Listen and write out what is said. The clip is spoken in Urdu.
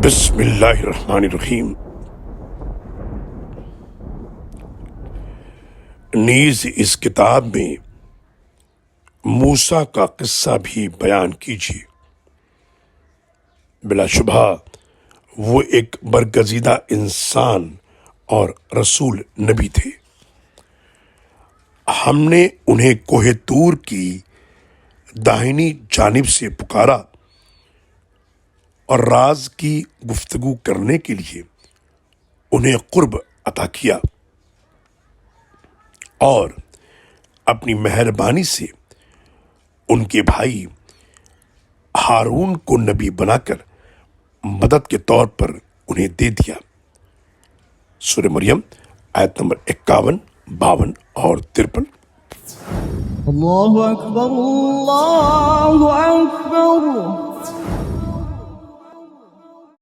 بسم اللہ الرحمن الرحیم۔ نیز اس کتاب میں موسیٰ کا قصہ بھی بیان کیجیے۔ بلا شبہ وہ ایک برگزیدہ انسان اور رسول نبی تھے۔ ہم نے انہیں کوہ طور کی داہنی جانب سے پکارا اور راز کی گفتگو کرنے کے لیے انہیں قرب عطا کیا، اور اپنی مہربانی سے ان کے بھائی ہارون کو نبی بنا کر مدد کے طور پر انہیں دے دیا۔ سورہ مریم آیت نمبر 51، 52 اور 53۔ اللہ اکبر اللہ